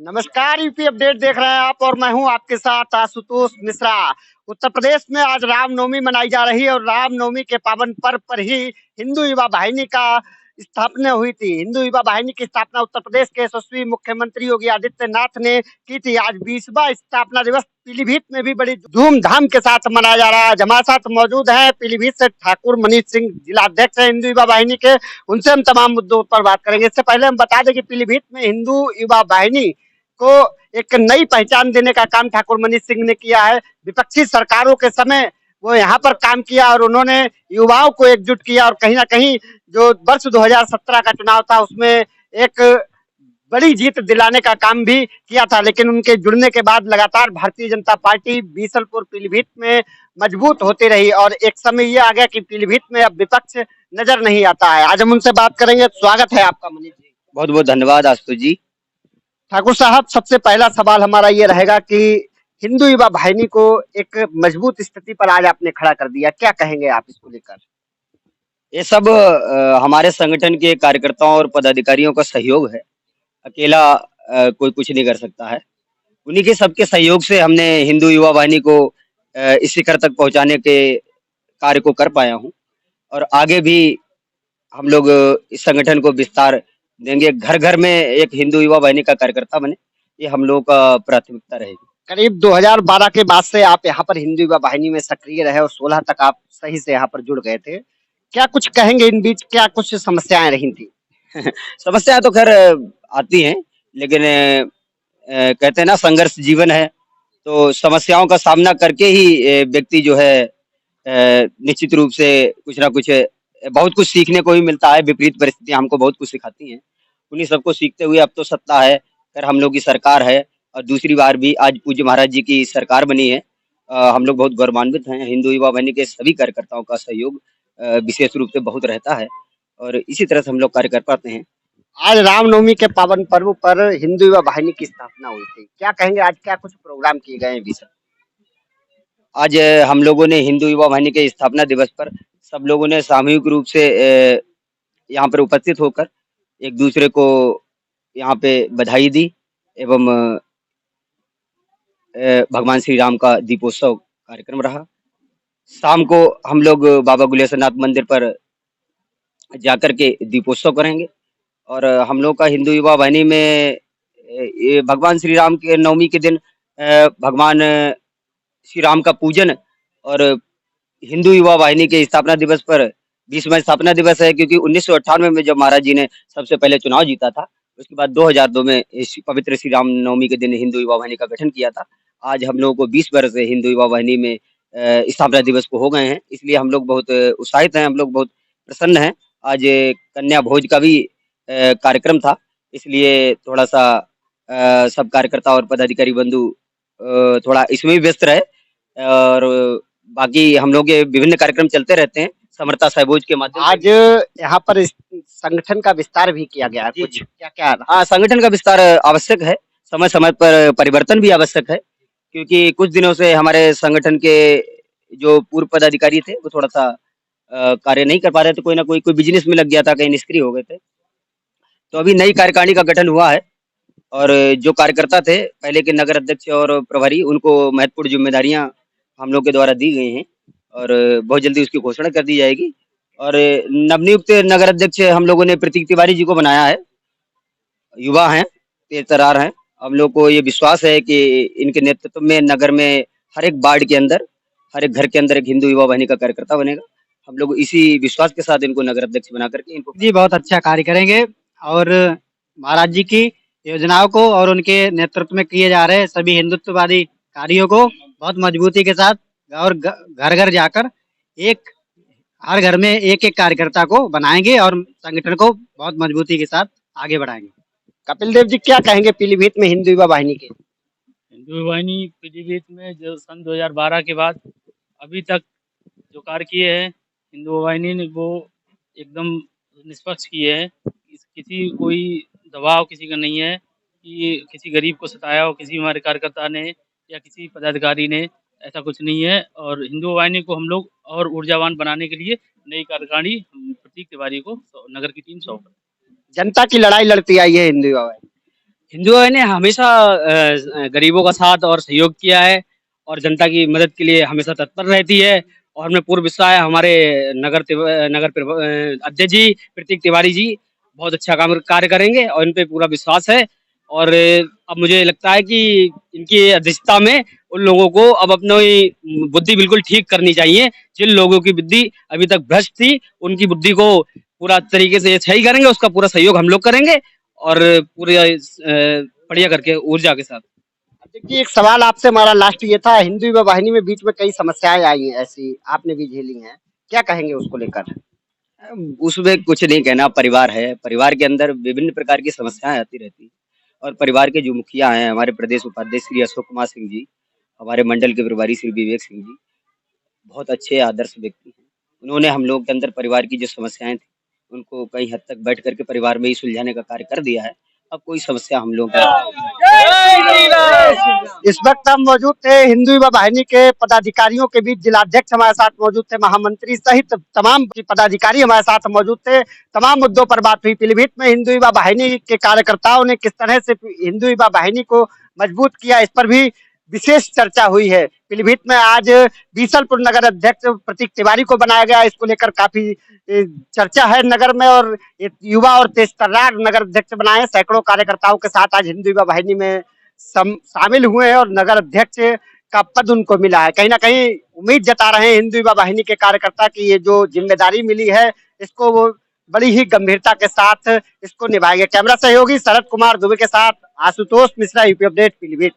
नमस्कार, UP update देख रहे हैं आप और मैं हूं आपके साथ आशुतोष मिश्रा। उत्तर प्रदेश में आज रामनवमी मनाई जा रही है और रामनवमी के पावन पर्व पर ही हिंदू युवा वाहिनी का स्थापना हुई थी। हिंदू युवा वाहिनी की स्थापना उत्तर प्रदेश के यशस्वी मुख्यमंत्री योगी आदित्यनाथ ने की थी। आज 20वां स्थापना दिवस पीलीभीत में भी बड़ी धूमधाम के साथ मनाया जा रहा है। आज हमारे साथ मौजूद है पीलीभीत से ठाकुर मनीष सिंह, जिला अध्यक्ष है हिंदू युवा वाहिनी के। उनसे हम तमाम मुद्दों पर बात करेंगे। इससे पहले हम बता दें कि पीलीभीत में हिंदू युवा वाहिनी को एक नई पहचान देने का काम ठाकुर मनीष सिंह ने किया है। विपक्षी सरकारों के समय वो यहाँ पर काम किया और उन्होंने युवाओं को एकजुट किया और कहीं ना कहीं जो वर्ष 2017 का चुनाव था उसमें एक बड़ी जीत दिलाने का काम भी किया था। लेकिन उनके जुड़ने के बाद लगातार भारतीय जनता पार्टी बीसलपुर पीलीभीत में मजबूत होती रही और एक समय ये आ गया कि पीलीभीत में अब विपक्ष नजर नहीं आता है। आज हम उनसे बात करेंगे। स्वागत है आपका मनीष जी। बहुत बहुत धन्यवाद आशुतोष जी। ठाकुर साहब, सबसे पहला सवाल हमारा ये रहेगा कि हिंदू युवा वाहिनी को एक मजबूत स्थिति पर आज आपने खड़ा कर दिया, क्या कहेंगे आप इसको लेकर? ये सब हमारे संगठन के कार्यकर्ताओं और पदाधिकारियों का सहयोग है। अकेला कोई कुछ नहीं कर सकता है। उन्हीं के सबके सहयोग से हमने हिंदू युवा वाहिनी को इस शिखर तक पहुंचाने के कार्य को कर पाया हूं और आगे भी हम लोग इस संगठन को विस्तार देंगे। घर घर में एक हिंदू युवा वाहिनी का कार्यकर्ता बने, ये हम लोगों का प्राथमिकता रहेगी। करीब 2012 के बाद से आप यहाँ पर हिंदू युवा वाहिनी में सक्रिय रहे और 16 तक आप सही से यहाँ पर जुड़ गए थे। क्या कुछ कहेंगे, इन बीच क्या कुछ समस्याएं रही थी? समस्या तो खैर आती हैं, लेकिन कहते हैं ना, संघर्ष जीवन है। तो समस्याओं का सामना करके ही व्यक्ति जो है निश्चित रूप से कुछ ना कुछ बहुत कुछ सीखने को भी मिलता है। विपरीत परिस्थितियां हमको बहुत कुछ सिखाती हैं। उन्हीं सबको सीखते हुए अब तो सत्ता है, खैर हम लोग की सरकार है और दूसरी बार भी आज पूज्य महाराज जी की सरकार बनी है। हम लोग बहुत गौरवान्वित हैं। हिंदू युवा वाहिनी के सभी कार्यकर्ताओं का सहयोग विशेष रूप से बहुत रहता है और इसी तरह से हम लोग कार्य कर पाते हैं। आज रामनवमी के पावन पर्व पर हिंदू युवा वाहिनी की स्थापना हुई थी, क्या कहेंगे? आज क्या कुछ प्रोग्राम किए गए हैं विषय? आज हम लोगों ने हिंदू युवा वाहिनी के स्थापना दिवस पर सब लोगों ने सामूहिक रूप से यहाँ पर उपस्थित होकर एक दूसरे को यहाँ पे बधाई दी एवं भगवान श्री राम का दीपोत्सव कार्यक्रम रहा। शाम को हम लोग बाबा गुलेश्वरनाथ मंदिर पर जाकर के दीपोत्सव करेंगे और हम लोग का हिंदू युवा वाहिनी में ये भगवान श्री राम के नवमी के दिन भगवान श्री राम का पूजन और हिंदू युवा वाहिनी के स्थापना दिवस पर 20वां स्थापना दिवस है, क्योंकि 1998 में जब महाराज जी ने सबसे पहले चुनाव जीता था, उसके बाद 2002 में इस पवित्र श्री राम नवमी के दिन हिंदू युवा वाहिनी का गठन किया था। आज हम लोगों को 20 वर्ष हिंदू युवा वाहिनी में स्थापना दिवस को हो गए हैं, इसलिए हम लोग बहुत उत्साहित हैं, हम लोग बहुत प्रसन्न हैं। आज कन्या भोज का भी कार्यक्रम था, इसलिए थोड़ा सा सब कार्यकर्ता और पदाधिकारी बंधु थोड़ा इसमें भी व्यस्त रहे और बाकी हम लोग के विभिन्न कार्यक्रम चलते रहते हैं समर्था सहभोज के माध्यम से। आज यहाँ पर इस संगठन का विस्तार भी किया गया है, कुछ क्या क्या? हाँ, संगठन का विस्तार आवश्यक है, समय समय पर परिवर्तन भी आवश्यक है, क्योंकि कुछ दिनों से हमारे संगठन के जो पूर्व पदाधिकारी थे वो थोड़ा सा कार्य नहीं कर पा रहे थे। कोई ना कोई बिजनेस में लग गया था, कहीं निष्क्रिय हो गए थे। तो अभी नई कार्यकारिणी का गठन हुआ है और जो कार्यकर्ता थे पहले के नगर अध्यक्ष और प्रभारी, उनको महत्वपूर्ण जिम्मेदारियां हम लोग के द्वारा दी गई हैं और बहुत जल्दी उसकी घोषणा कर दी जाएगी। और नवनियुक्त नगर अध्यक्ष हम लोगों ने प्रतीक तिवारी जी को बनाया है। युवा हैं, तेज तर्रार हैं। हम लोग को ये विश्वास है कि इनके नेतृत्व में नगर में हर एक वार्ड के अंदर, हर एक घर के अंदर एक हिंदू युवा वाहिनी का कार्यकर्ता बनेगा। हम लोग इसी विश्वास के साथ इनको नगर अध्यक्ष बना करके इनको जी बहुत अच्छा कार्य करेंगे और महाराज जी की योजनाओं को और उनके नेतृत्व में किए जा रहे सभी हिंदुत्ववादी कार्यों को बहुत मजबूती के साथ और घर घर जाकर एक हर घर में एक एक कार्यकर्ता को बनाएंगे और संगठन को बहुत मजबूती के साथ आगे बढ़ाएंगे। कपिल देव जी, क्या कहेंगे पीलीभीत में हिंदू युवा वाहिनी के? हिंदू वाहिनी पीलीभीत में जो सन 2012 के बाद अभी तक जो कार्य किए हैं हिंदू वाहिनी ने, वो एकदम निष्पक्ष किए हैं। किसी कोई दबाव किसी का नहीं है कि किसी गरीब को सताया हो किसी हमारे कार्यकर्ता ने या किसी पदाधिकारी ने, ऐसा कुछ नहीं है। और हिंदू वाहिनी को हम लोग और ऊर्जावान बनाने के लिए नई कार्यकारिणी प्रतीक तिवारी को नगर की टीम सौंप। जनता की लड़ाई लड़ती आई है हिंदू युवा वाहिनी। हिंदुओं ने हमेशा गरीबों का साथ और सहयोग किया है और जनता की मदद के लिए हमेशा तत्पर रहती है और हमें पूर्ण विश्वास है हमारे अध्यक्ष जी प्रतीक तिवारी जी बहुत अच्छा काम कार्य करेंगे और इन पे पूरा विश्वास है और अब मुझे लगता है कि इनकी अध्यक्षता में उन लोगों को अब अपनी बुद्धि बिल्कुल ठीक करनी चाहिए। जिन लोगों की बुद्धि अभी तक भ्रष्ट थी उनकी बुद्धि को पूरा तरीके से सही करेंगे, उसका पूरा सहयोग हम लोग करेंगे और पूरे बढ़िया करके ऊर्जा के साथ। देखिए, एक सवाल आपसे हमारा लास्ट ये था, हिंदू युवा वाहिनी में बीच में कई समस्याएं आई हैं, ऐसी आपने भी झेली हैं, क्या कहेंगे उसको लेकर? उसमें कुछ नहीं कहना, परिवार है, परिवार के अंदर विभिन्न प्रकार की समस्याएं आती रहती हैं और परिवार के जो मुखिया हैं हमारे प्रदेश उपाध्यक्ष श्री अशोक कुमार सिंह जी, हमारे मंडल के प्रभारी श्री विवेक सिंह जी बहुत अच्छे आदर्श व्यक्ति हैं। उन्होंने हम लोगों के अंदर परिवार की जो समस्याएं थी उनको कई हद तक बैठ करके परिवार में ही सुलझाने का कार्य कर दिया है। अब कोई समस्या हम लोगों इस वक्त हम मौजूद थे हिंदू युवा वाहिनी के पदाधिकारियों के बीच, जिलाध्यक्ष हमारे साथ मौजूद थे, महामंत्री सहित तमाम पदाधिकारी हमारे साथ मौजूद थे। तमाम मुद्दों पर बात हुई। पीलीभीत में हिंदू युवा वाहिनी के कार्यकर्ताओं ने किस तरह से हिंदू युवा वाहिनी को मजबूत किया, इस पर भी विशेष चर्चा हुई है। पीलीभीत में आज बीसलपुर नगर अध्यक्ष प्रतीक तिवारी को बनाया गया, इसको लेकर काफी चर्चा है नगर में और युवा और तेजतर्रार नगर अध्यक्ष बनाए। सैकड़ों कार्यकर्ताओं के साथ आज हिंदू युवा वाहिनी में शामिल हुए हैं और नगर अध्यक्ष का पद उनको मिला है। कहीं ना कहीं उम्मीद जता रहे हैं हिंदू युवा वाहिनी के कार्यकर्ता की ये जो जिम्मेदारी मिली है इसको वो बड़ी ही गंभीरता के साथ इसको निभाएंगे। कैमरा सहयोगी शरद कुमार दुबे के साथ आशुतोष मिश्रा, यूपी अपडेट, पीलीभीत।